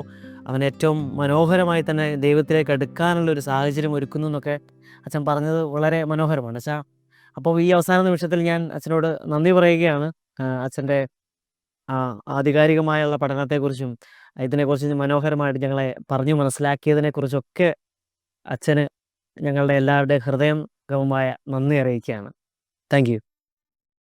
അവൻ ഏറ്റവും മനോഹരമായി തന്നെ ദൈവത്തിലേക്ക് അടുക്കാനുള്ളൊരു സാഹചര്യം ഒരുക്കുന്നു എന്നൊക്കെ അച്ഛൻ പറഞ്ഞത് വളരെ മനോഹരമാണ്. അച്ഛാ, അപ്പോൾ ഈ അവസാന നിമിഷത്തിൽ ഞാൻ അച്ഛനോട് നന്ദി പറയുകയാണ്. അച്ഛൻ്റെ ആധികാരികമായുള്ള പഠനത്തെക്കുറിച്ചും ഇതിനെക്കുറിച്ച് മനോഹരമായിട്ട് ഞങ്ങളെ പറഞ്ഞു മനസ്സിലാക്കിയതിനെക്കുറിച്ചൊക്കെ അച്ഛന് ഞങ്ങളുടെ എല്ലാവരുടെയും ഹൃദയംഗമമായ നന്ദി അറിയിക്കുകയാണ്. Thank you.